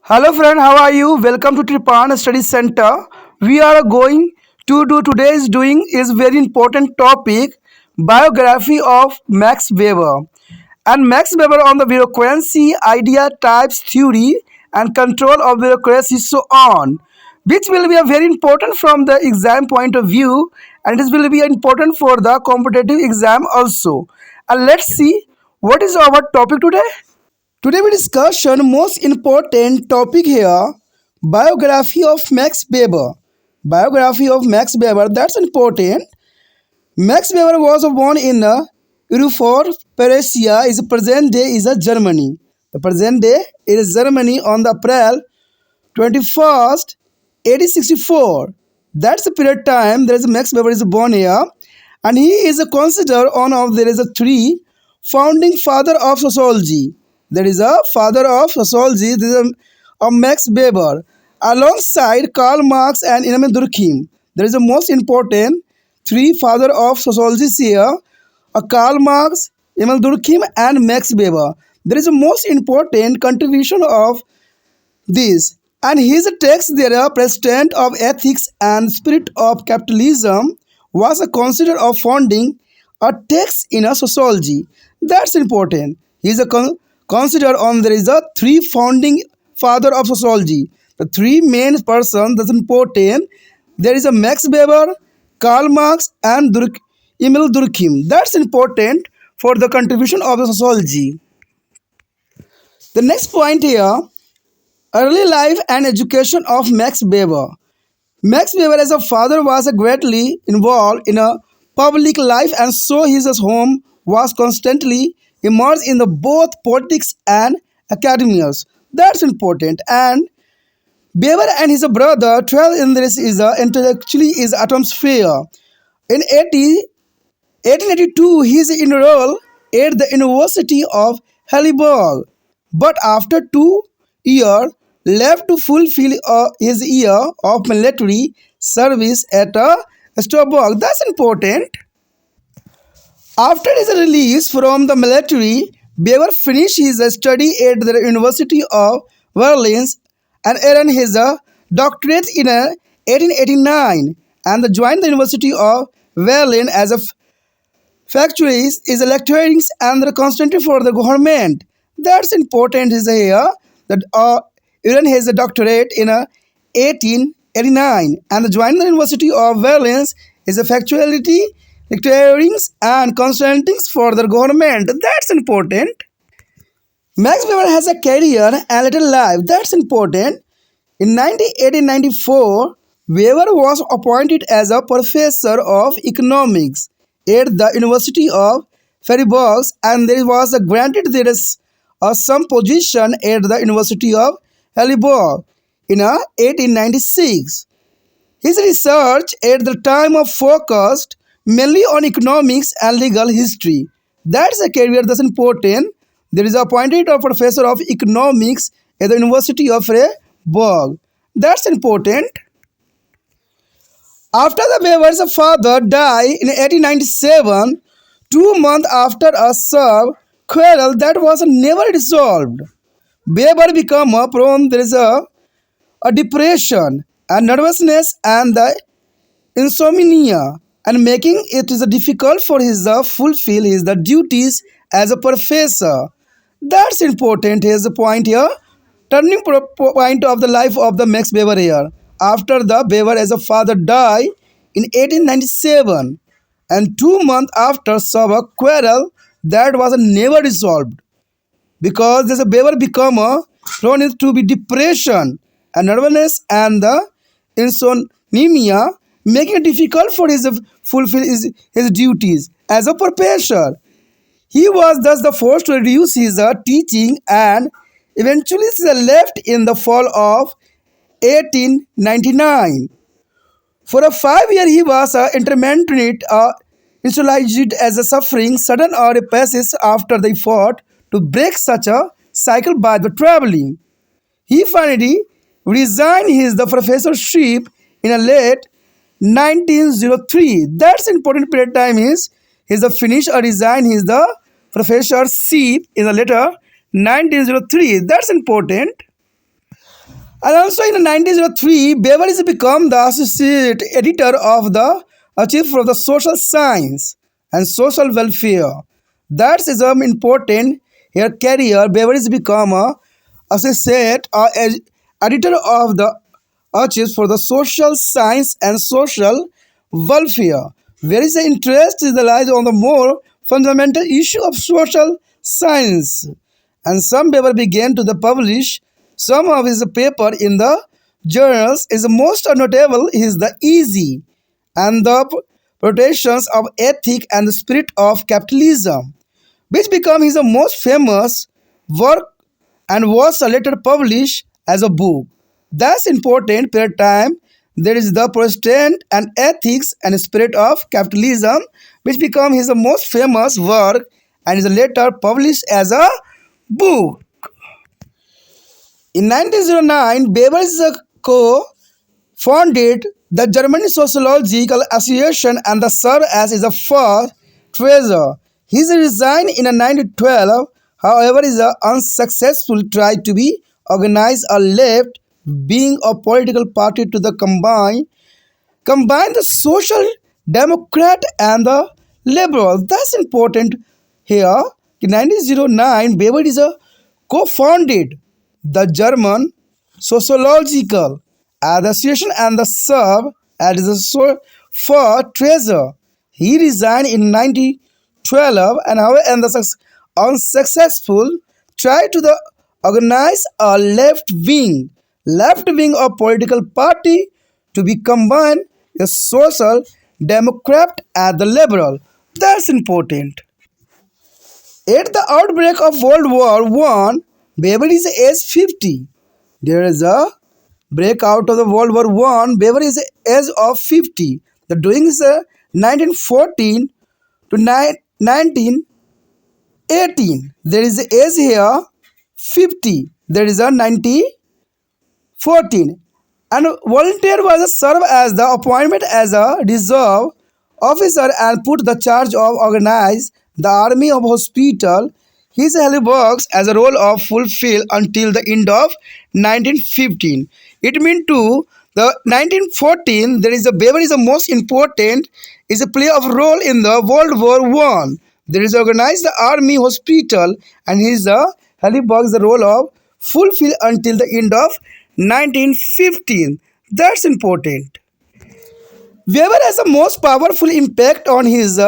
Hello friend, how are you? Welcome to Tripan Study Center. We are going to do today's doing is very important topic, biography of Max Weber. And Max Weber on the bureaucracy, idea, types, theory, and control of bureaucracy, so on, which will be a very important from the exam point of view, and it will be important for the competitive exam also. And let's see what is our topic today. Today we discussion most important topic here, biography of Max Weber. Biography of Max Weber, that's important. Max Weber was born in Erfurt, Prussia, is present day is Germany. The present day is Germany on the April 21st, 1864. That's the period time there is Max Weber is born here, and he is considered one of there is a three founding father of sociology. There is a father of sociology. This is a Max Weber alongside Karl Marx and Immanuel Durkheim. There is the most important three father of sociology here: Karl Marx, Emil Durkheim, and Max Weber. There is the most important contribution of this, and his text there, President of Ethics and Spirit of Capitalism, was considered of founding a text in a sociology. That's important. He is considered on there is a three founding father of sociology. The three main persons that's important. There is a Max Weber, Karl Marx, and Emil Durkheim. That's important for the contribution of the sociology. The next point here, early life and education of Max Weber. Max Weber as a father was greatly involved in a public life, and so his home was constantly immersed in the both politics and academias. That's important. And Weber and his brother traveled in this is intellectually is atmosphere. In 1882, he is enrolled at the University of Heidelberg, but after 2 years, left to fulfill his year of military service at Strasbourg. That's important. After his release from the military, Weber finished his study at the University of Berlin and earned his doctorate in 1889 and joined the University of Berlin as a factories is lecturing and constantly for the government. That's important is here that Iran has a doctorate in 1889 and joined the University of Berlin is a factuality lecturing and consulting for the government. That's important. Max Weber has a career and little life. That's important. In 1894, Weber was appointed as a professor of economics at the University of Freiburg, and there was granted there is some position at the University of Heidelberg in 1896. His research at the time of focused mainly on economics and legal history. That's a career that's important. There is appointed a professor of economics at the University of Freiburg. That's important. After the Weber's father died in 1897, 2 months after a serve quarrel that was never resolved, Weber became prone there is a depression, a nervousness, and the insomnia, and making it is difficult for his fulfill his duties as a professor. That's important. Here's the point here. Turning point of the life of the Max Weber here. After the Weber as a father died in 1897, and 2 months after saw a quarrel that was never resolved because this Weber become prone to be depression and nervousness and the insomnia, making it difficult for his fulfill his duties as a professor. He was thus the forced to reduce his teaching and eventually left in the fall of 1899. For a 5 year he was intermittent initialized as a suffering sudden or passes after the effort to break such a cycle by the traveling. He finally resigned his the professorship in a late 1903. That's important period time is his the finish or resign his the professorship in the later 1903. That's important. And also in 1903, Bever has become the associate editor of the Chief for the Social Science and Social Welfare. That is important here career. Bever has become a associate editor of the Archives for the Social Science and Social Welfare. Where is the interest is the lies on the more fundamental issue of social science. And some paper began to the publish some of his paper in the journals. Is most notable is the easy and the protections of ethic and the spirit of capitalism, which became his most famous work and was later published as a book. That's important period time. There is the Protestant and ethics and spirit of capitalism, which became his most famous work and is later published as a book. In 1909, Weber is a co-founded the German Sociological Association and the served as is a first treasurer. He resigned in 1912, however, is a unsuccessful try to be organized a left wing of political party to the combine the social democrat and the liberal. That's important here. In 1909, Weber is a co-founded the German Sociological Association and the served as the for treasurer. He resigned in 1912 and however and the unsuccessful tried to the organize a left wing of political party to be combined a social democrat and the liberal. That's important. At the outbreak of World War One, Weber is age 50. There is a breakout of the World War One. Weber is age of 50. The doing is 1914 to 1918. There is age here 50. There is a 1914. And volunteer was served as the appointment as a reserve officer and put the charge of organize the army of hospital. His daily works as a role of fulfill until the end of 1915. It means to the 1914 there is a Weber is the most important is a play of role in the World War One. There is organized the army hospital and his Haliburg the role of fulfill until the end of 1915. That's important. Weber has the most powerful impact on his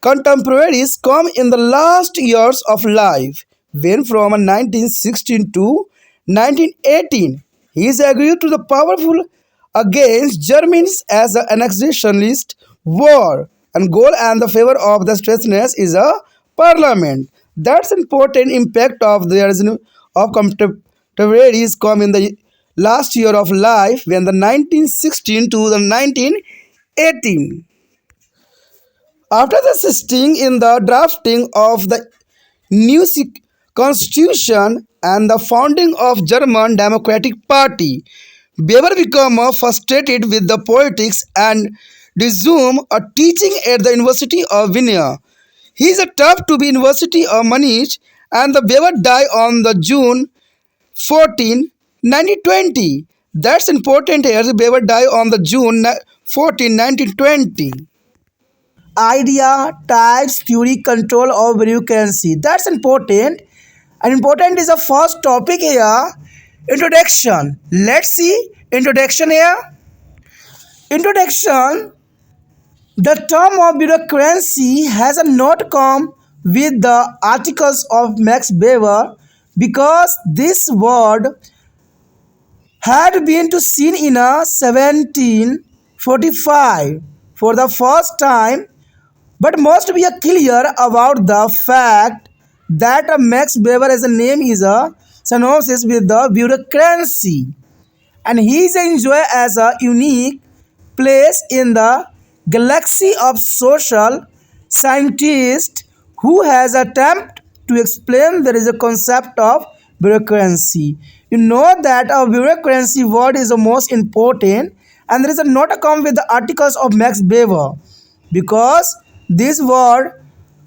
contemporaries come in the last years of life. When from 1916 to 1918, he is agreed to the powerful against Germans as an annexationist war and goal and the favor of the strictness is a parliament. That's important impact of their of contemporaries come in the last year of life when the 1916 to the 1918. After the assisting in the drafting of the new constitution and the founding of German Democratic Party, Weber became frustrated with the politics and resumed a teaching at the University of Vienna. He is a tough to be University of Munich and the Weber died on the June 14, 1920. That's important here. Weber died on the June 14, 1920. Idea, types, theory, control of bureaucracy. That's important. And important is the first topic here. Introduction. Let's see introduction here. Introduction. The term of bureaucracy has not come with the articles of Max Weber because this word had been to seen in a 1745 for the first time, but must be clear about the fact that Max Weber as a name is a synonymous with the bureaucracy, and he is enjoyed as a unique place in the galaxy of social scientists who has attempted to explain there is a concept of bureaucracy. You know that a bureaucracy word is the most important and there is a not a come with the articles of Max Weber because this word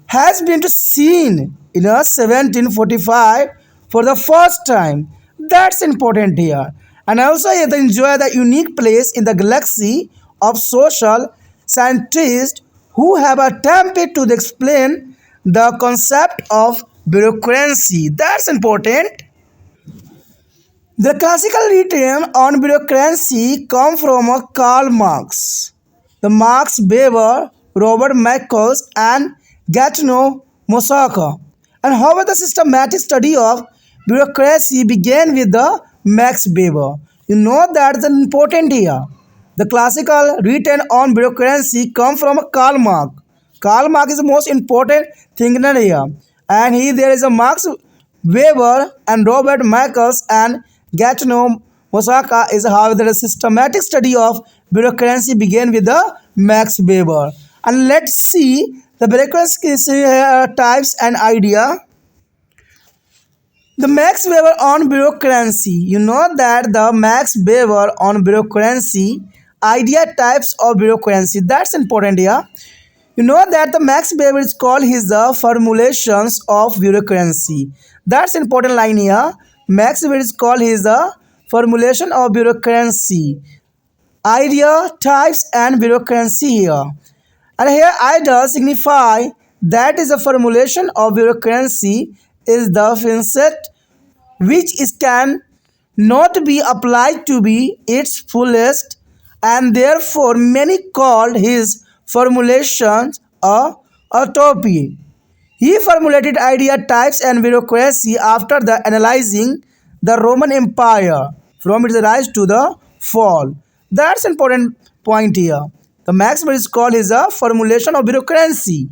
has been seen in a 1745 for the first time. That's important here. And also they enjoy the unique place in the galaxy of social scientists who have attempted to explain the concept of bureaucracy. That's important. The classical written on bureaucracy come from Karl Marx. The Max Weber, Robert Michaels, and Gaetano Mosaka. And however, the systematic study of bureaucracy began with the Max Weber. You know that's important here. The classical written on bureaucracy come from Karl Marx. Karl Marx is the most important thinker here. And there is a Max Weber and Robert Michaels and Gaetano Mosaka is how the systematic study of bureaucracy began with the Max Weber. And let's see the bureaucracy types and idea. The Max Weber on bureaucracy. You know that the Max Weber on bureaucracy idea types of bureaucracy. That's important here. You know that the Max Weber is called his formulations of bureaucracy. That's important line here. Max Weber is called his formulation of bureaucracy. Idea, types and bureaucracy here. And here idea signify that is a formulation of bureaucracy is the concept which is can not be applied to be its fullest, and therefore many called his formulations a utopia. He formulated idea types and bureaucracy after the analyzing the Roman Empire from its rise to the fall. That's important point here. The Max Weber is called his a formulation of bureaucracy.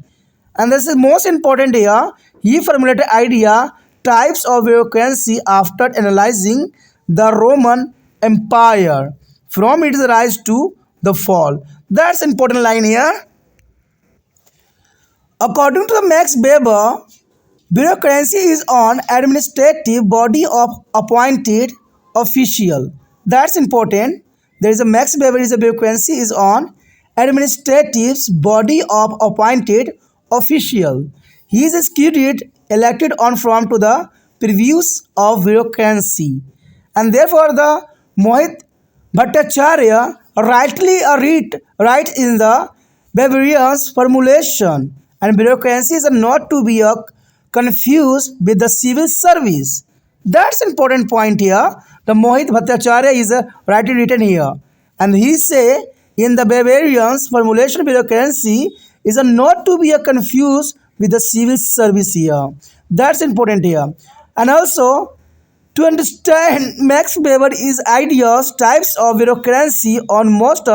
And this is most important here. He formulated idea types of bureaucracy after analyzing the Roman Empire from its rise to the fall. That's important line here. According to the Max Weber, bureaucracy is an administrative body of appointed official. That's important. There is a Max Weber is a bureaucracy is an administrative body of appointed official. He is executed elected on from to the previous of bureaucracy. And therefore the Mohit Bhattacharya rightly writes in the Bavarian's formulation, and bureaucracy is not to be confused with the civil service. That's important point here. The Mohit Bhattacharya is rightly written here, and he say in the Bavarian's formulation, bureaucracy is not to be confused with the civil service here. That's important here, and also to understand Max Weber is ideas, types of bureaucracy on most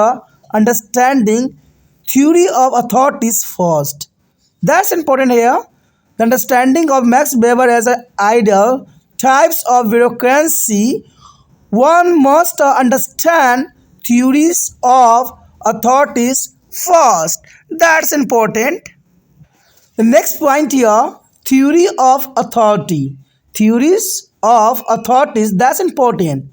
understanding theory of authorities first. That's important here. The understanding of Max Weber as an ideal types of bureaucracy, one must understand theories of authorities first. That's important. The next point here, theory of authority. Theories of authorities, that's important.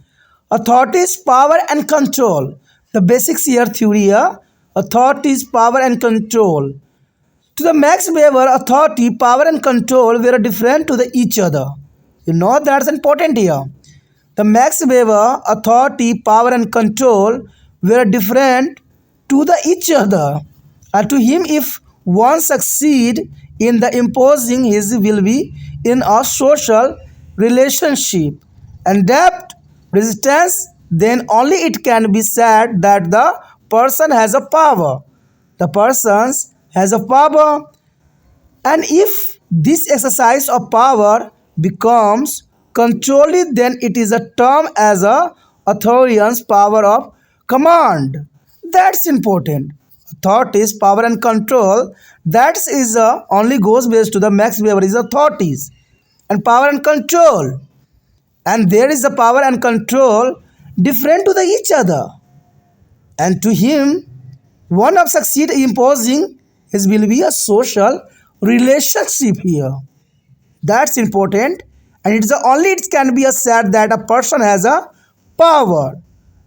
Authorities, power and control. The basics here, theory here, authorities, power and control. To the Max Weber, authority, power and control were different to the each other. You know that's important here. The Max Weber, authority, power and control were different to the each other. And to him, if one succeed in the imposing his will be in a social relationship and depth resistance, then only it can be said that the person has a power. The person has a power, and if this exercise of power becomes controlling, then it is a term as a authoritarian's power of command. That's important. Authorities, power and control. That is only goes based to the Max Weber is authorities and power and control. And there is the power and control different to the each other. And to him, one of succeed imposing his will be a social relationship here. That's important, and it's the only it can be a said that a person has a power,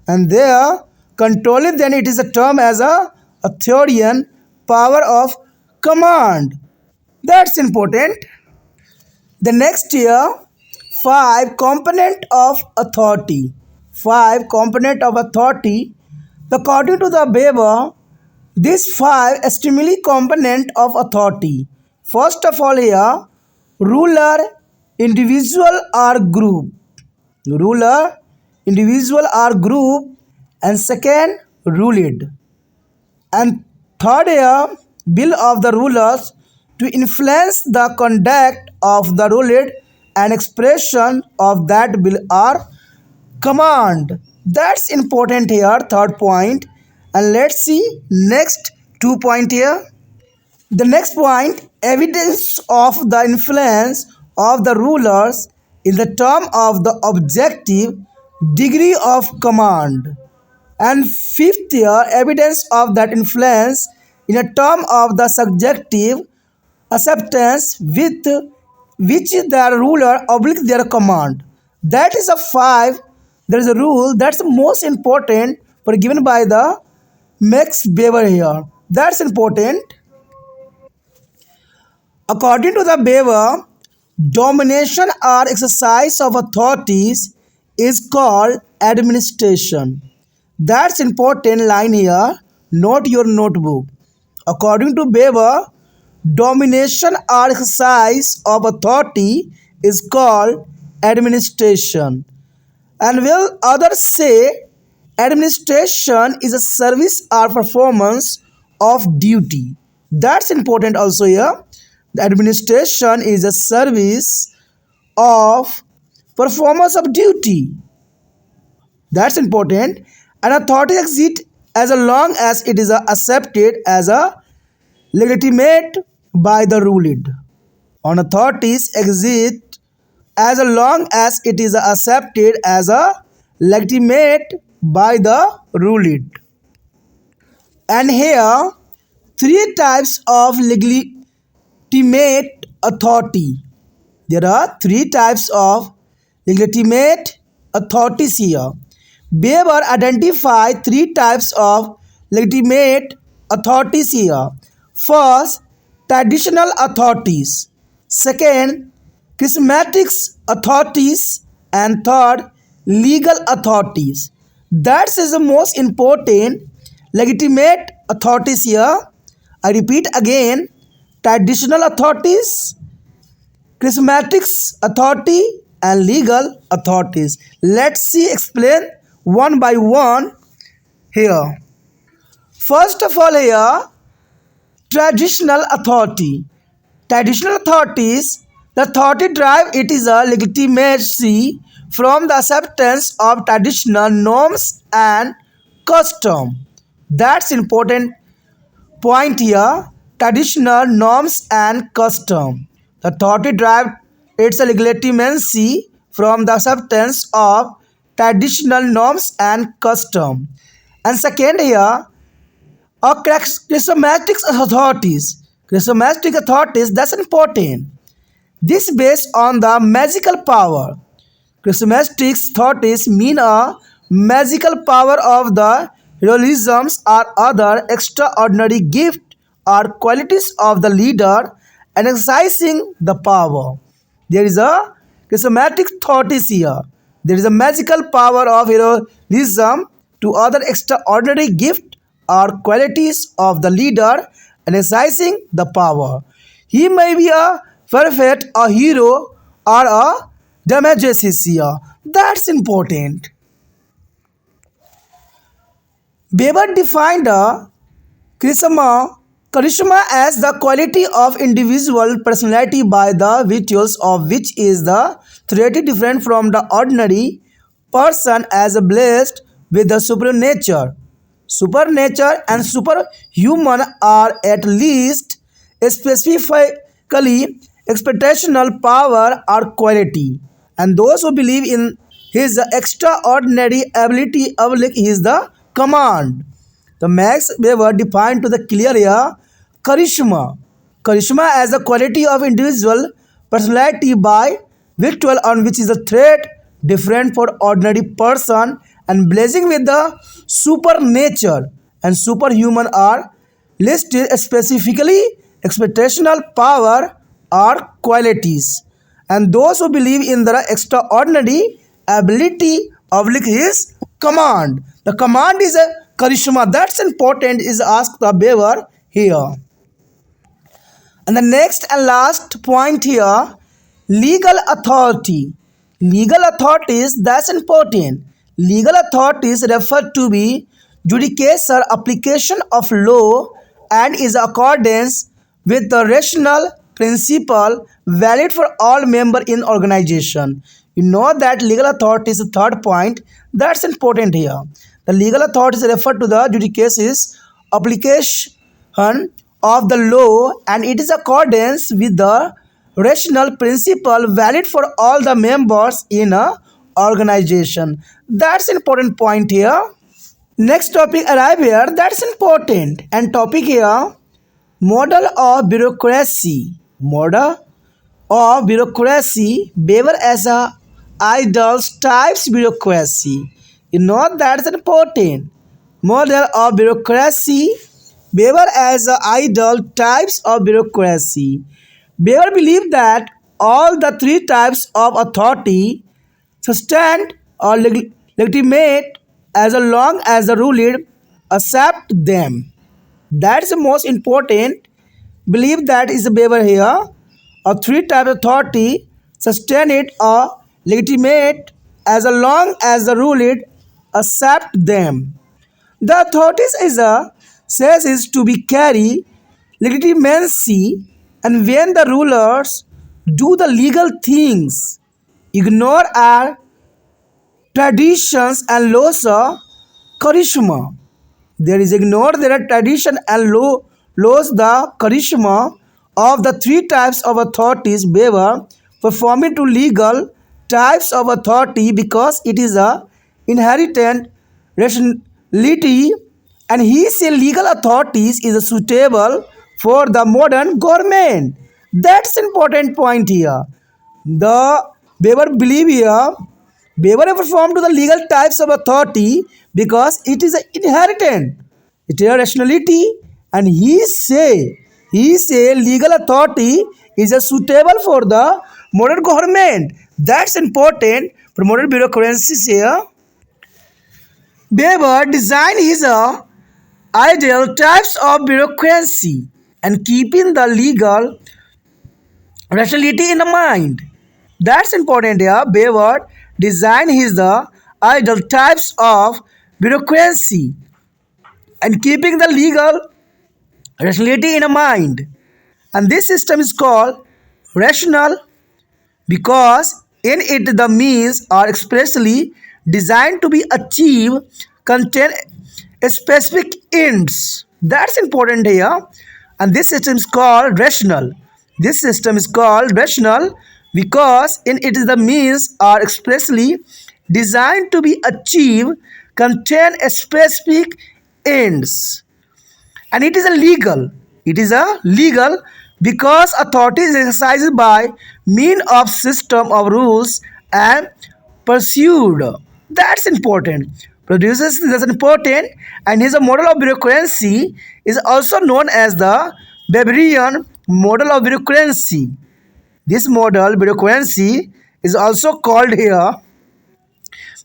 and there controlling then it is a term as a authoritarian power of command. That's important. The next here, five component of authority. 5 component of authority. According to the Weber, these 5 stimuli component of authority. First of all here, ruler, individual or group. Ruler, individual or group, and second, ruled. And third here, will of the rulers to influence the conduct of the ruled and expression of that will or command. That's important here, third point. And let's see next 2 point here. The next point, evidence of the influence of the rulers in the term of the objective degree of command. And fifth year, evidence of that influence in a term of the subjective acceptance with which the ruler obliges their command. That is a 5. There is a rule that's most important for given by the Max Weber here. That's important. According to the Weber, domination or exercise of authorities is called administration. That's important line here. Note your notebook. According to Weber, domination or exercise of authority is called administration. And will others say administration is a service or performance of duty. That's important also here. The administration is a service of performance of duty. That's important. An authority exists as long as it is accepted as a legitimate by the ruled. On authorities exist as long as it is accepted as a legitimate by the ruled. And here, 3 types of legitimate authority. There are 3 types of legitimate authorities here. Weber identified 3 types of legitimate authorities here. First, traditional authorities. Second, charismatic authorities. And third, legal authorities. That is the most important legitimate authorities here. I repeat again, traditional authorities, charismatic authority, and legal authorities. Let's see explain one by one here. First of all here, traditional authority. Traditional authorities, the authority drive it is a legitimacy from the acceptance of traditional norms and custom. That's important point here. Traditional norms and custom. The authority drive its legitimacy from the acceptance of traditional norms and custom. And second here, charismatic authorities. Charismatic authorities, that's important. This based on the magical power. Charismatic authorities mean a magical power of the heroisms or other extraordinary gift or qualities of the leader and exercising the power. There is a charismatic authorities here. There is a magical power of heroism to other extraordinary gift or qualities of the leader and exercising the power. He may be a perfect, a hero, or a demagogus here. That's important. Weber defined a charisma as the quality of individual personality by the virtues of which is the thoroughly different from the ordinary person as blessed with the supernature. Supernature and superhuman are at least specifically expectational power or quality. And those who believe in his extraordinary ability of his the command. The Max Weber defined to the clear here charisma. Charisma as the quality of individual personality by virtue on which is a threat different for ordinary person and blazing with the supernature and superhuman are listed specifically expectational power or qualities. And those who believe in the extraordinary ability oblique is command. The command is a charisma. That's important is asked the beaver here. And the next and last point here, legal authority. Legal authorities, that's important. Legal authorities refer to be judicature application of law and is accordance with the rational principle valid for all member in organization. You know that legal authority is the third point. That's important here. The legal authorities refer to the judicature application of the law and it is accordance with the rational principle valid for all the members in a organization. That's important point here. Next topic arrive here. That's important and topic here, model of bureaucracy. Model of bureaucracy, behavior as a idols types bureaucracy. You know that's important. Model of bureaucracy, behavior as a idol types of bureaucracy. Behavior believe that all the three types of authority sustained or legitimate as long as the ruler accept them. That's the most important. Believe that is the behavior here. A three type authority sustain it or legitimate as long as the ruler accept them. The authorities is a says is to be carry legitimacy and when the rulers do the legal things, ignore our traditions and laws of charisma. There is ignore their tradition and laws the charisma of the three types of authorities behavior performing to legal types of authority because it is a inherent rationality and he say legal authorities is suitable for the modern government. That's important point here. The Weber believe here Weber perform to the legal types of authority because it is inherent. It is a rationality and he say legal authority is a suitable for the modern government. That's important for modern bureaucracy here. Weber design his ideal types of bureaucracy and keeping the legal rationality in mind. That's important here. Weber design his ideal types of bureaucracy and keeping the legal rationality in mind. And this system is called rational because in it the means are expressly designed to be achieved contain specific ends. That's important here. And this system is called rational. This system is called rational because in it the means are expressly designed to be achieved contain specific ends and it is a legal because authority is exercised by mean of system of rules and pursued. That's important. Produces that's important and his model of bureaucracy is also known as the Bavarian model of bureaucracy. This model bureaucracy is also called here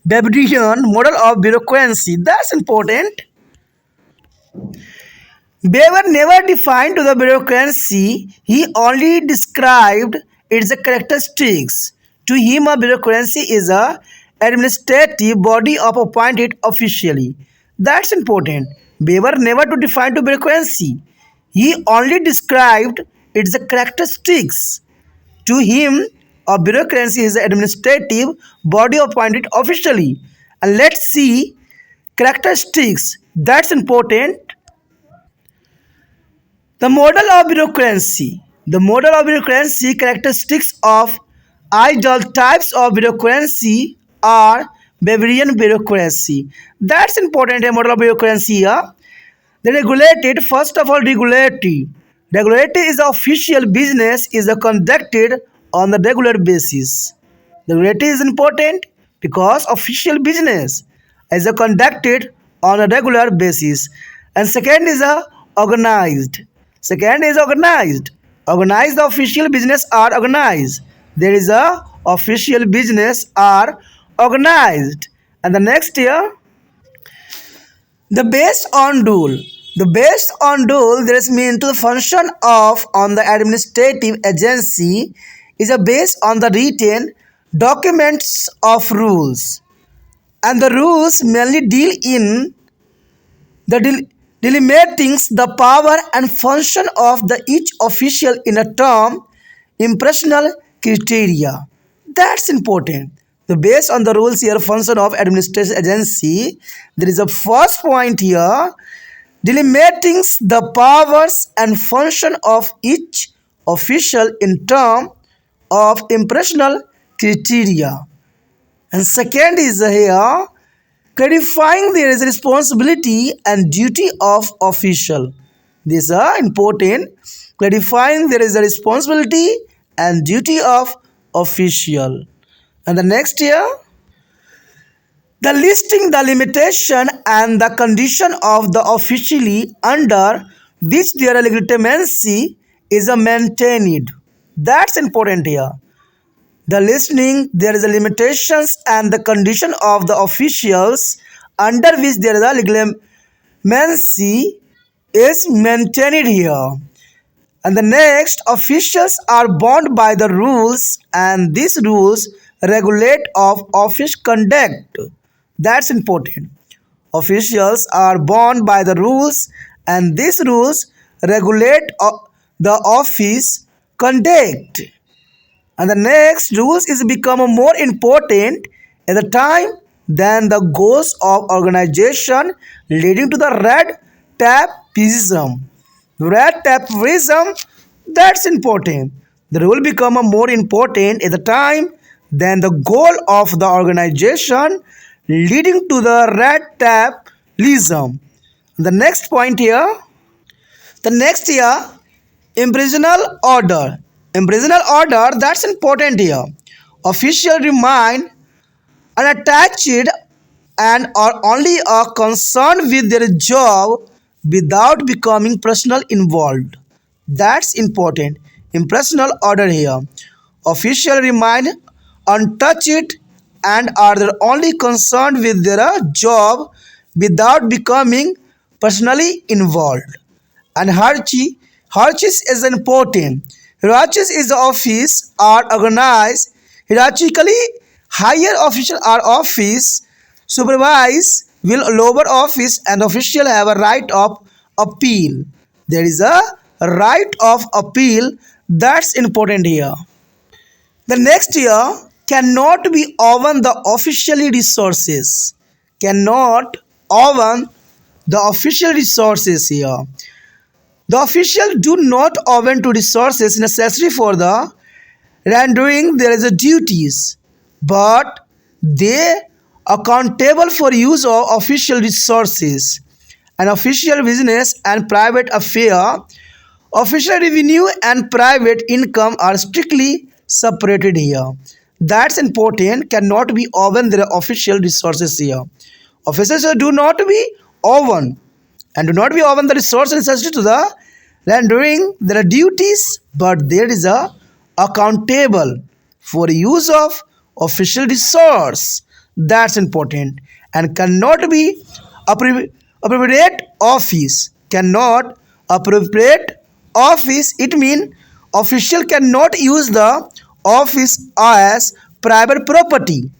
Bavarian model of bureaucracy. That's important. Weber never defined to the bureaucracy, he only described its characteristics. To him, a bureaucracy is a administrative body of appointed officially. That's important. Weber never to define to bureaucracy. He only described its characteristics. To him, a bureaucracy is an administrative body appointed officially. And let's see characteristics. That's important. The model of bureaucracy. The model of bureaucracy characteristics of ideal types of bureaucracy are Bavarian bureaucracy. That's important. A model of bureaucracy here. The regulated, first of all, regulatory. Regulatory is the official business is conducted on the regular basis. Regulatory is important because official business is conducted on a regular basis. And second is organized. Second is organized. Organized the official business are organized. There is a official business are organized. And the next here, the based on rule. The based on rule, there is mean to the function of on the administrative agency is a based on the written documents of rules. And the rules mainly deal in the delimiting the power and function of the each official in a term impressional criteria. That's important. The based on the rules here function of administration agency. There is a first point here delimiting the powers and function of each official in term of impressional criteria. And second is here clarifying there is responsibility and duty of official. These are important. Clarifying there is a responsibility and duty of official. And the next here, the listing the limitation and the condition of the officially under which their legitimacy is maintained. That's important here. The listening, there is a limitations and the condition of the officials under which there is a legitimacy is maintained here. And the next, officials are bound by the rules and these rules regulate of office conduct. That's important. Officials are bound by the rules and these rules regulate the office conduct. And the next rules is become more important at the time than the goals of organization leading to the red tapeism. Red tapeism, that's important. The rule become more important at the time than the goal of the organization leading to the red tapeism. The next point here, the next here, imprisonal order. Imprisonal order, that's important here. Official remain unattached and are only concerned with their job without becoming personal involved. That's important. Impersonal order here. Official remain untouched and are only concerned with their job without becoming personally involved. And hierarchies is important. Hierarchies is the office are organized hierarchically. Higher official are office supervise will lower office and official have a right of appeal. There is a right of appeal. That's important here. The next here cannot be own the officially resources. Cannot own the official resources here. The officials do not own to resources necessary for the rendering there is a duties, but they accountable for use of official resources. An official business and private affair, official revenue and private income are strictly separated here. That's important. Cannot be own their official resources here. Officers do not be own and do not be own the resources necessary to the rendering their duties, but there is a accountable for use of official resource. That's important. And cannot be appropriate office. Cannot appropriate office. It means official cannot use the office as private property.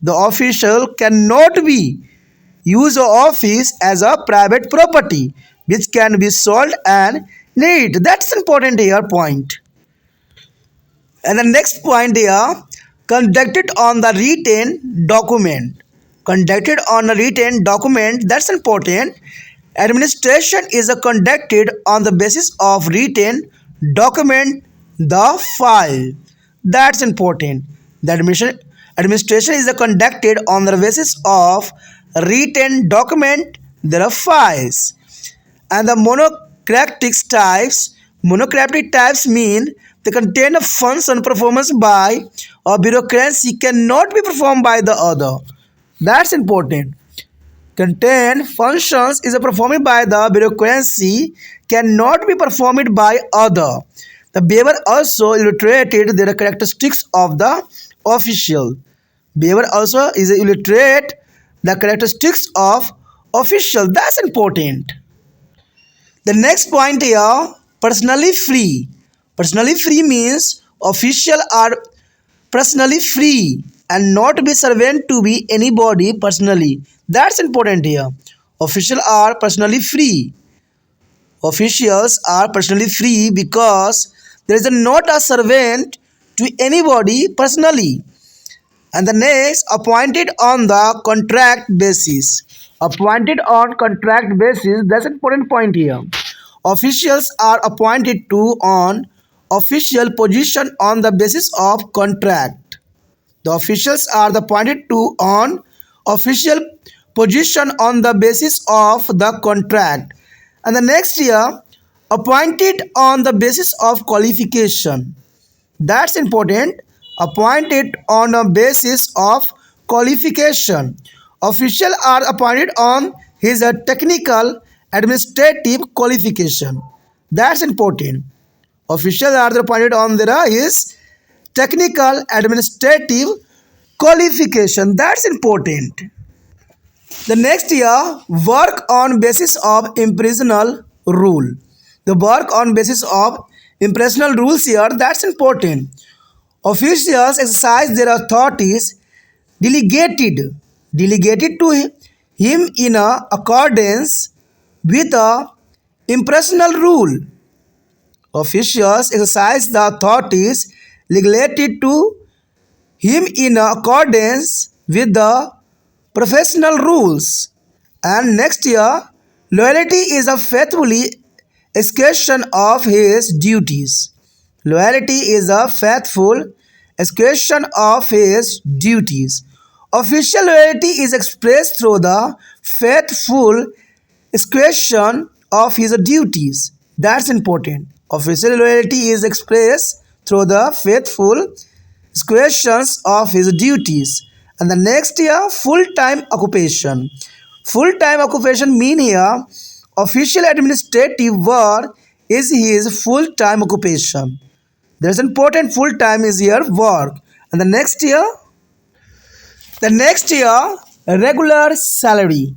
The official cannot be use of office as a private property which can be sold and need. That's important here point. And the next point here, conducted on the written document. Conducted on a written document, that's important. Administration is conducted on the basis of written document, the file. That's important. The administration is conducted on the basis of written document, there are files. And the monocratic types mean they contain a function performance by a bureaucracy cannot be performed by the other. That's important. Contain functions is performed by the bureaucracy cannot be performed by other. The Weber also illustrated the characteristics of the official. Behavior also is illustrate the characteristics of official. That's important. The next point here, personally free. Personally free means official are personally free and not be servant to be anybody personally. That's important here. Official are personally free. Officials are personally free because there is not a servant to anybody personally. And the next, appointed on the contract basis. Appointed on contract basis, that's an important point here. Officials are appointed to on official position on the basis of contract. The officials are appointed to on official position on the basis of the contract. And the next year, appointed on the basis of qualification. That's important. Appointed on a basis of qualification. Officials are appointed on his technical administrative qualification. That's important. Officials are appointed on their his technical administrative qualification. That's important. The next year, work on basis of impersonal rule. The work on basis of impersonal rules here, that's important. Officials exercise their authorities delegated to him in accordance with a impersonal rule. Officials exercise the authorities delegated to him in accordance with the professional rules. And next year, loyalty is a faithfully execution of his duties. Loyalty is a faithful execution of his duties. Official loyalty is expressed through the faithful execution of his duties. That's important. Official loyalty is expressed through the faithful executions of his duties. And the next year, full-time occupation. Full-time occupation mean here official administrative work is his full-time occupation. There's important full-time is here work. And the next year, regular salary.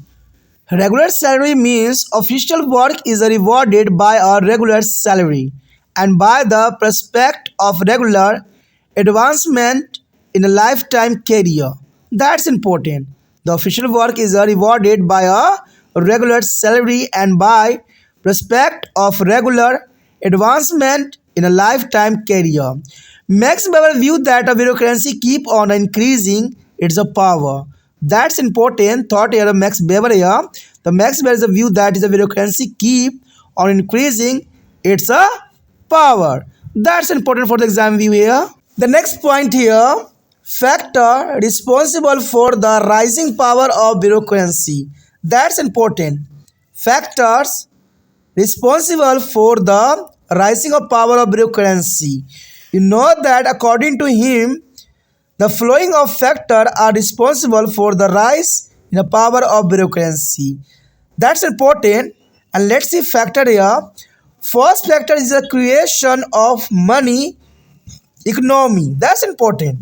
Regular salary means official work is rewarded by a regular salary and by the prospect of regular advancement in a lifetime career. That's important. The official work is rewarded by a regular salary and by prospect of regular advancement in a lifetime career. Max Weber view that a bureaucracy keep on increasing its power. That's important thought here of Max Weber here. The Max Weber is a view that is a bureaucracy keep on increasing its power. That's important for the exam view here. The next point here, factor responsible for the rising power of bureaucracy. That's important. Factors responsible for the rising of power of bureaucracy. You know that according to him, the following of factors are responsible for the rise in the power of bureaucracy. That's important. And let's see factor here. First factor is the creation of money economy. That's important.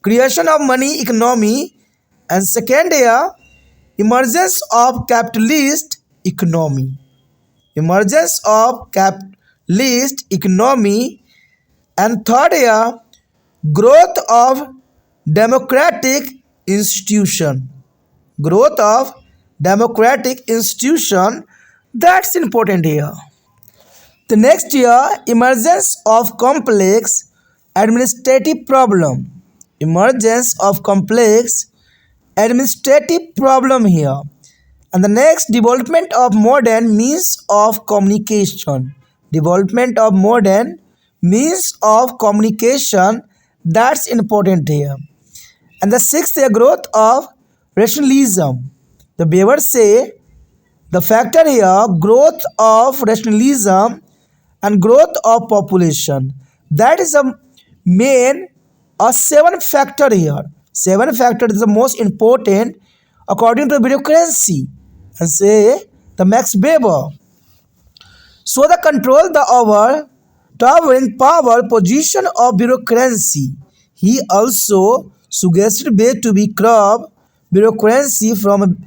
Creation of money economy. And second here, emergence of capitalist economy. Emergence of capitalist economy. And third here, growth of democratic institution. Growth of democratic institution. That's important here. The next year, emergence of complex administrative problem. Emergence of complex administrative problem here. And the next, development of modern means of communication. Development of modern means of communication. That's important here. And the sixth, the growth of rationalism. The Weber say the factor here, growth of rationalism and growth of population. That is a main a seven factor here. Seven factor is the most important according to bureaucracy and say the Max Weber. So the control the over towering power position of bureaucracy. He also suggested way to be curb bureaucracy from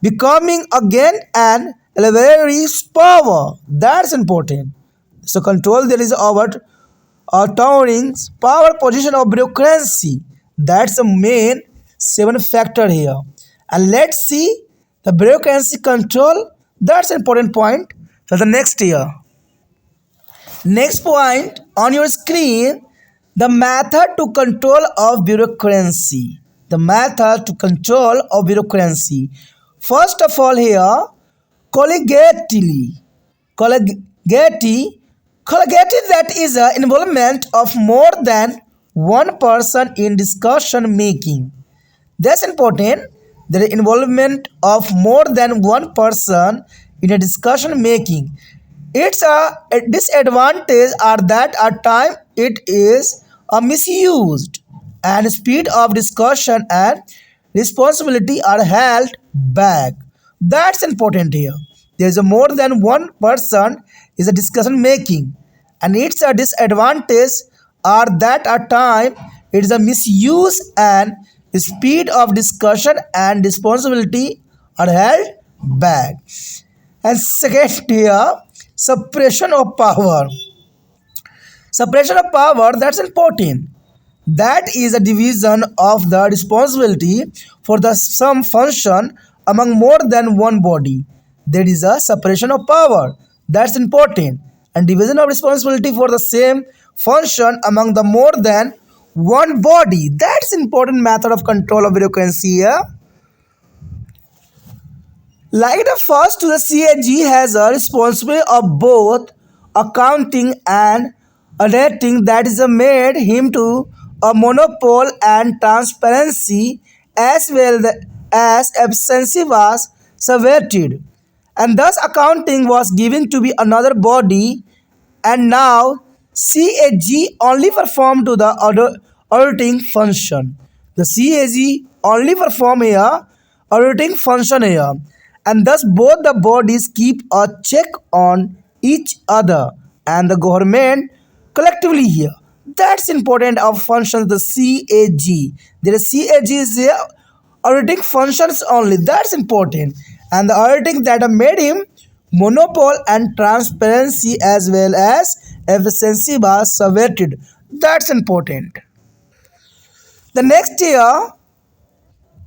becoming again an leverage power. That's important. So control there is over towering power position of bureaucracy. That's the main seven factor here. And let's see the bureaucracy control. That's an important point for the next year. Next point on your screen, the method to control of bureaucracy. The method to control of bureaucracy. First of all here, collegiately. Collegiality, collegiality that is the involvement of more than one person in discussion making. That's important. The involvement of more than one person in a discussion making. Its a disadvantage are that at time it is misused and speed of discussion and responsibility are held back. That's important here. There is a more than one person is a discussion making, and its a disadvantage are that at time it is a misuse and speed of discussion and responsibility are held back. And second here, suppression of power. Separation of power, that's important. That is a division of the responsibility for the some function among more than one body. There is a separation of power. That's important. And division of responsibility for the same function among the more than one body. That's important method of control of bureaucracy here. Like the first to the CAG has a responsibility of both accounting and auditing that is made him to a monopole and transparency as well as efficiency was subverted. And thus accounting was given to be another body and now CAG only perform to the auditing function. The CAG only perform here auditing function here, and thus both the bodies keep a check on each other and the government collectively here. That's important of functions the CAG. There is CAG is the auditing functions only. That's important, and the auditing that made him monopole and transparency as well as efficiency was subverted. That's important. The next year,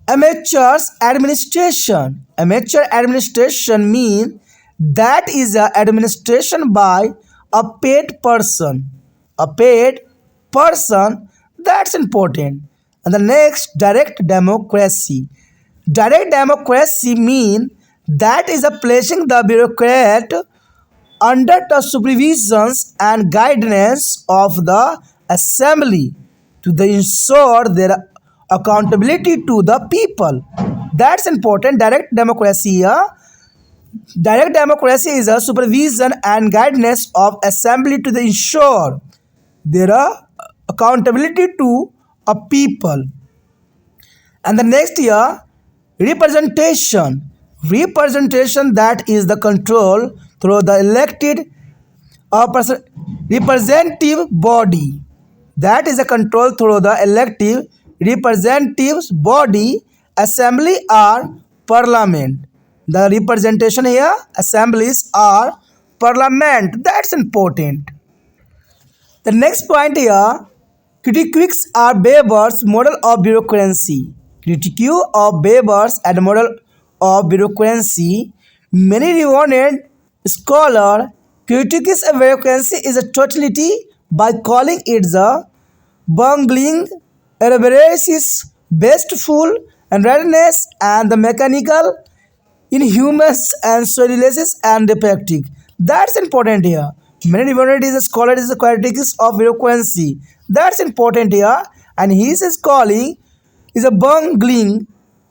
amateurs administration. Amateur administration means that is a administration by a paid person. A paid person, that's important. And the next, direct democracy. Direct democracy means that is a placing the bureaucrat under the supervisions and guidance of the assembly to the ensure their accountability to the people. That's important. Direct democracy here. Direct democracy is a supervision and guidance of assembly to the ensure there are accountability to a people. And the next year, representation. Representation that is the control through the elected representative body. That is a control through the elective representatives body, assembly or parliament. The representation here, assemblies or parliament. That's important. The next point here, critiques are Weber's model of bureaucracy. Critique of Weber's and model of bureaucracy. Many renowned scholar critiques of bureaucracy is a totality by calling it the bungling, elaborations, wasteful, and readiness, and the mechanical, inhumous, and soulless and defective. That's important here. Many devoted is a scholar is a critics of bureaucracy. That's important here. And his calling is a bungling,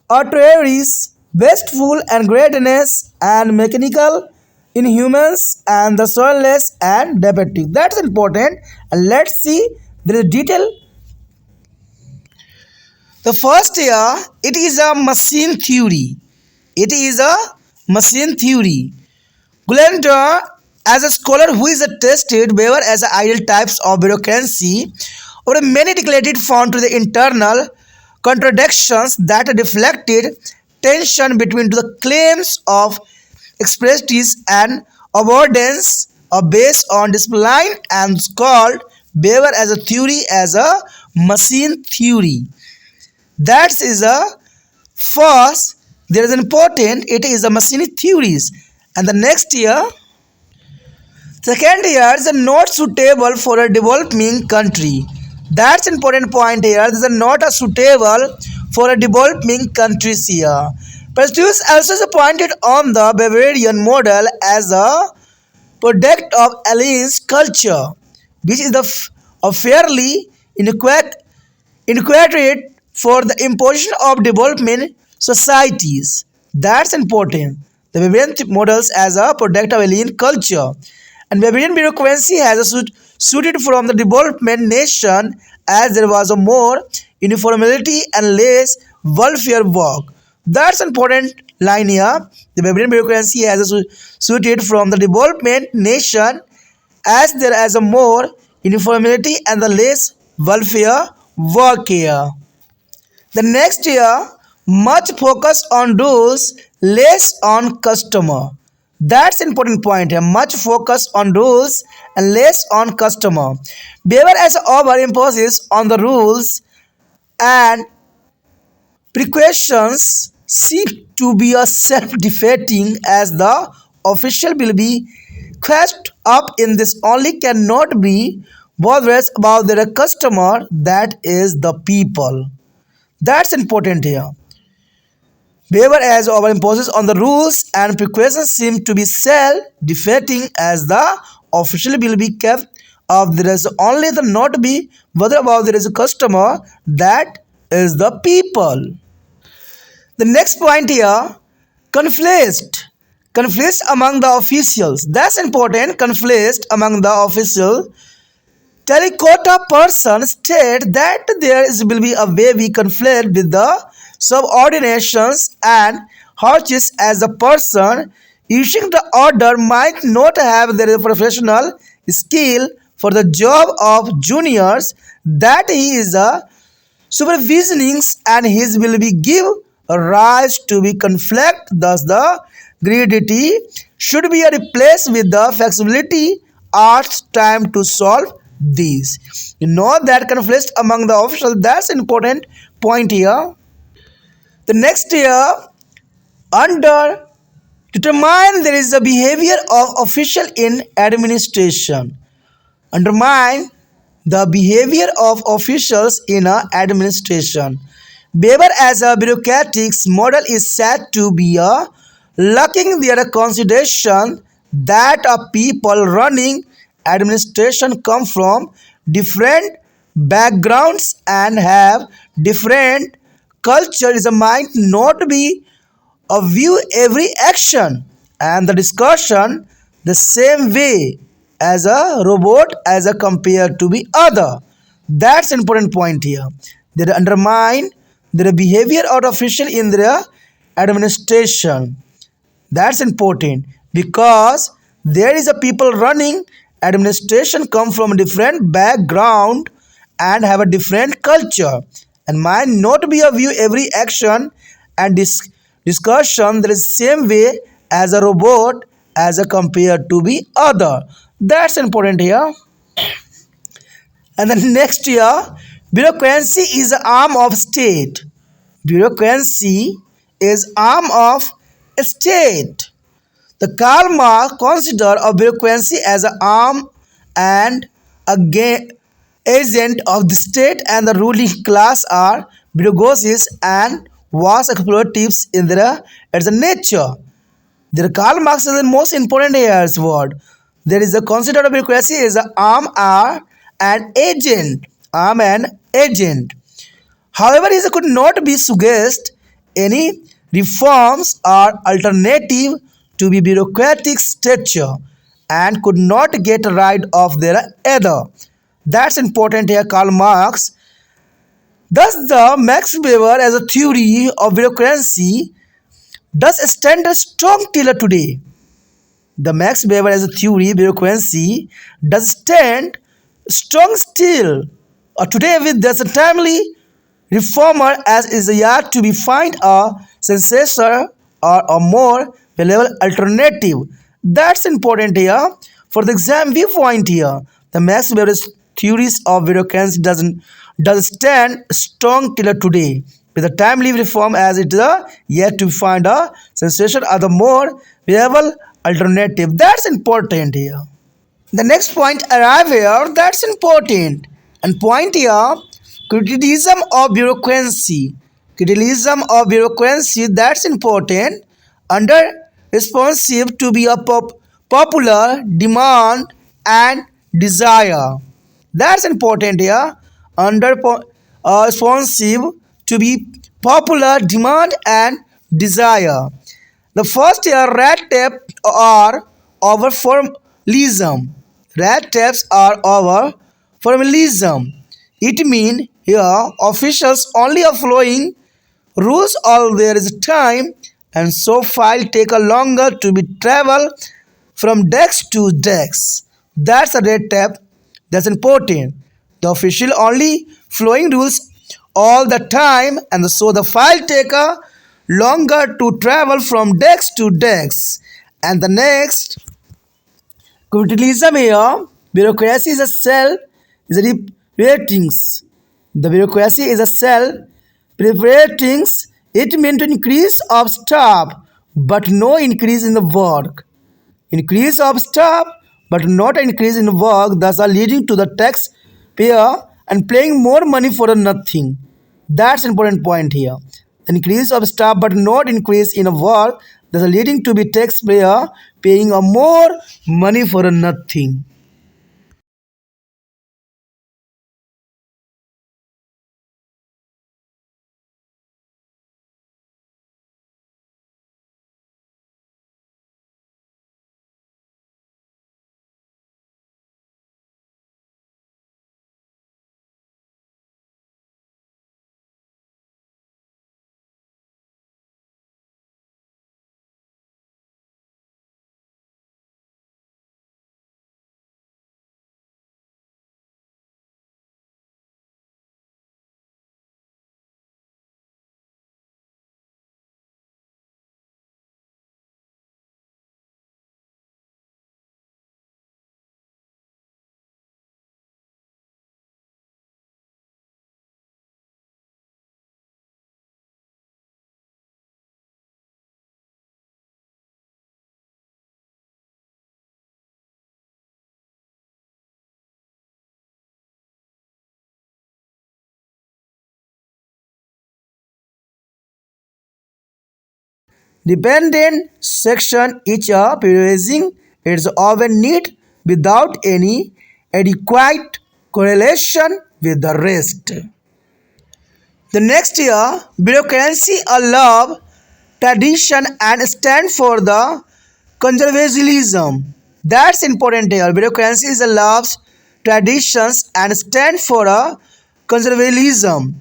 arteries, wasteful and greatness and mechanical, inhumans and the soulless and defective. That's important. And let's see there is detail. The first here, it is a machine theory. It is a machine theory. Glenda, as a scholar who is tested Weber as ideal types of bureaucracy, or many declared found to the internal contradictions that reflected tension between the claims of expressiveness and avoidance are based on discipline and called behavior as a theory as a machine theory. That is a first there is an important it is a machine theories and the next year second year is not suitable for a developing country. That's important point here. This is not a suitable for a developing countries here. Prestige also is pointed on the Bavarian model as a product of alliance culture, which is a fairly inadequate for the imposition of development societies. That's important. The Bavarian models as a product of alien culture. And Bavarian bureaucracy has a suited from the development nation as there was a more uniformity and less welfare work. That's important line here. The Bavarian bureaucracy has a suited from the development nation as there is a more uniformity and the less welfare work here. The next year, much focus on rules, less on customer. That's important point here. Much focus on rules and less on customer. Behavior as over imposes on the rules and precautions seek to be a self-defeating as the official will be quest up in this only cannot be bothered about their customer that is the people. That's important here. Behavior as over imposes on the rules and precautions seem to be self-defeating as the official will be kept of there is only the not be whether about there is a customer that is the people. The next point here, conflict. Conflict among the officials. That's important. Conflict among the officials. Terracotta person state that there will be a way we conflict with the subordinations and horses as a person issuing the order might not have the professional skill for the job of juniors that he is a supervisioning and his will be give rise to be conflict. Thus the gridity should be replaced with the flexibility arts time to solve these. You know that conflict among the officials. That's important point here. The next year, under determine there is a behavior of official in administration. Undermine the behavior of officials in administration. Behavior as a bureaucratic model is said to be a lacking their consideration that a people running administration come from different backgrounds and have different culture is a might not be a view every action and the discussion the same way as a robot as a compared to the other. That's important point here. They undermine their behavior of official in their administration. That's important because there is a people running administration come from a different background and have a different culture and might not be a view every action and discussion the same way as a robot as a compared to the other. That's important here. And the next year, bureaucracy is an arm of state. Bureaucracy is arm of state. The Karl Marx considered a bureaucracy as an arm and a agent of the state and the ruling class are bureaucracies and was exploratives in their as a nature. The Karl Marx is the most important here's word. There is a considered bureaucracy is an arm or an agent. Arm and agent. However, it could not be suggest any reforms or alternative to be bureaucratic stature and could not get rid of their other. That's important here, Karl Marx. Thus, the Max Weber as a theory of bureaucracy does stand strong till today. The Max Weber as a theory of bureaucracy does stand strong still Today, with this timely reformer as is yet to be find a successor or a more valuable alternative. That's important here. For the exam viewpoint here, the mass various theories of bureaucracy does stand strong till today. With the timely reform as it is yet to find a sensation or the more viable alternative. That's important here. The next point arrive here, that's important. And point here, criticism of bureaucracy. Criticism of bureaucracy, that's important. Under responsive to be a popular demand and desire. That's important here. Under responsive to be popular demand and desire. The first year red tape are over formalism. Red tapes are over formalism. It means here officials only are following rules all there is time and so file take a longer to be travel from desk to desk. That's a red tape. That's important. The official only flowing rules all the time and so the file take a longer to travel from desk to desk. And the next capitalism here, bureaucracy is a cell, is a ratings. The bureaucracy is a cell preparatings. It means to increase of staff, but no increase in the work. Increase of staff, but not increase in work, thus are leading to the taxpayer and paying more money for nothing. That's important point here. The increase of staff, but not increase in work, thus are leading to be taxpayer paying a more money for nothing. Dependent section each are praising its often need without any adequate correlation with the rest. The next year, bureaucracy a love, tradition and stand for the conservatism. That's important here. Bureaucracy is a loves, traditions and stand for a conservatism.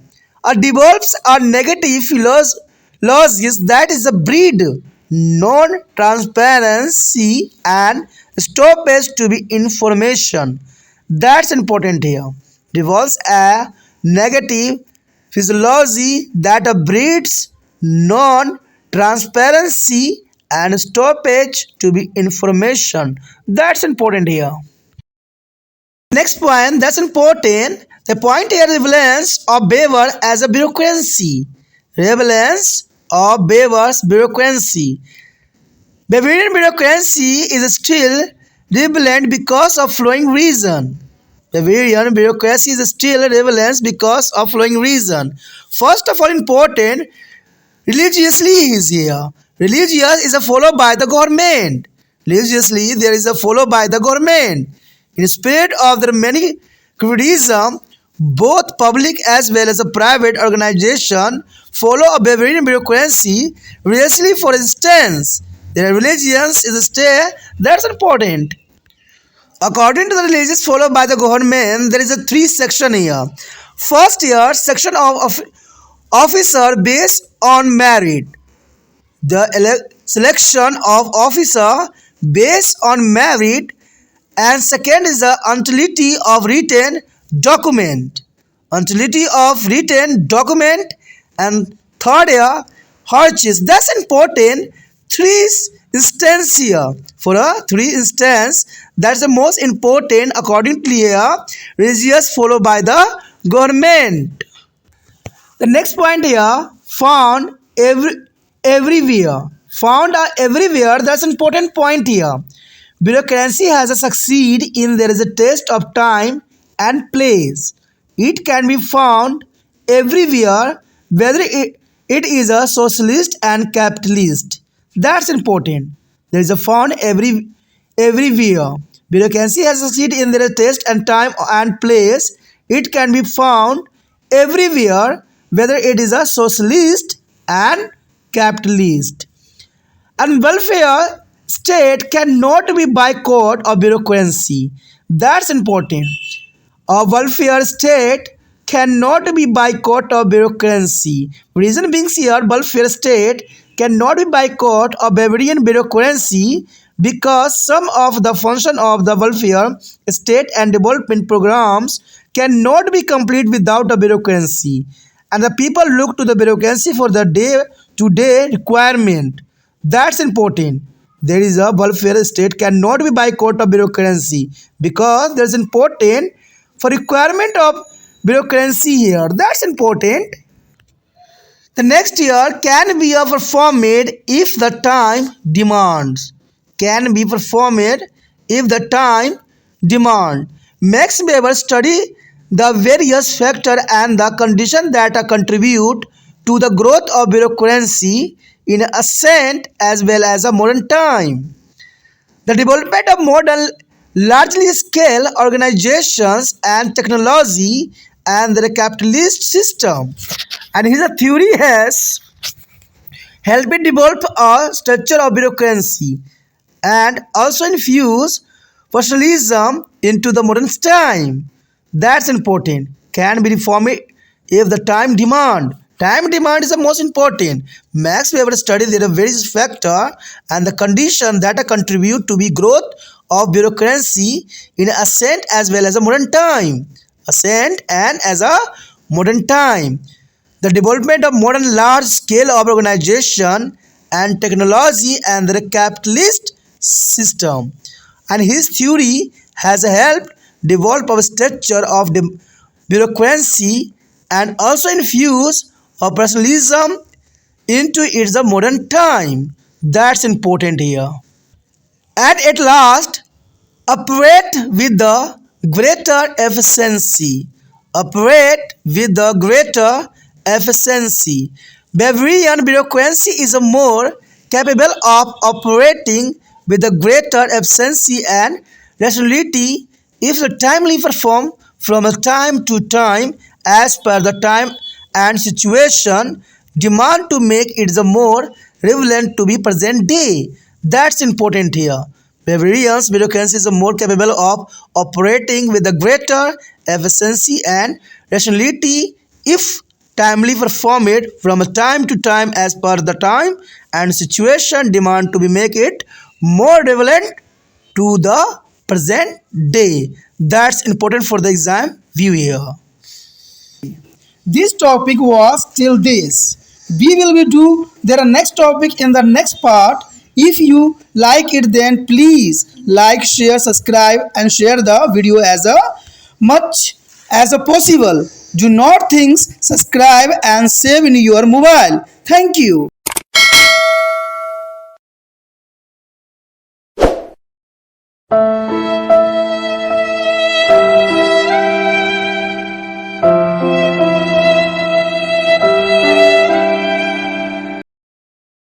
A develops a negative philosophy that is a breed, non-transparency and stoppage to be information. That's important here. Develops a negative physiology that breeds non-transparency and stoppage to be information. That's important here. Next point that's important. The point here relevance of behavior as a bureaucracy. Relevance of behavior's bureaucracy. Bavarian bureaucracy is still relevant because of flowing reason. Bavarian bureaucracy is still relevant because of flowing reason. First of all, important, religiously is here. Religious is a followed by the government. Religiously, there is a followed by the government. In spirit of the many criticism, both public as well as a private organization follow a Bavarian bureaucracy. Religiously, for instance, their religions is a stay. That's important. According to the religions followed by the government, there is a three section here. First year section of officer based on merit. The selection of officer based on merit, and second is the utility of written document. utility of written document, and third here, horses. That's important. Three instance here. For a three instance, that's the most important according to here. Religious followed by the government. The next point here, found everywhere. Found are everywhere. That's an important point here. Bureaucracy has a succeed in there is a test of time and place. It can be found everywhere, whether it is a socialist and capitalist. That's important. There is a found everywhere. Bureaucracy has succeeded in their test and time and place. It can be found everywhere, whether it is a socialist and capitalist. And welfare state cannot be boycott or bureaucracy. That's important. A welfare state cannot be boycott or bureaucracy. Reason being here, welfare state cannot be boycott or Bavarian bureaucracy because some of the function of the welfare state and development programs cannot be complete without a bureaucracy. And the people look to the bureaucracy for the day-to-day requirement. That's important. There is a welfare state cannot be boycott of bureaucracy because there is important for requirement of bureaucracy here. That's important. The next year can be performed if the time demands. Can be performed if the time demand. Max Weber study the various factors and the conditions that contribute to the growth of bureaucracy in ancient as well as a modern time. The development of modern largely scale organizations and technology and the capitalist system. And his theory has helped develop a structure of bureaucracy and also infuse personalism into the modern time. That's important. Can be reformed if the time demand. Time demand is the most important. Max Weber studied the various factors and the conditions that contribute to the growth of bureaucracy in ancient as well as a modern time. Ancient and as a modern time. The development of modern large scale of organization and technology and the capitalist system. And his theory has helped develop a structure of the bureaucracy and also infuse personalism into its modern time. That's important here. And at last, operate with the greater efficiency. Operate with the greater efficiency. Bavarian bureaucracy is more capable of operating with a greater efficiency and rationality if timely performed from time to time as per the time and situation demand to make it more relevant to be present day. That's important here. Bavarians bureaucracy is more capable of operating with a greater efficiency and rationality if timely performed from time to time as per the time and situation demand to be make it more relevant to the present day. That's important for the exam view here. This topic was till this. We will do their next topic in the next part. If you like it, then please like, share, subscribe and share the video as much as possible. Do not think, subscribe and save in your mobile. Thank you.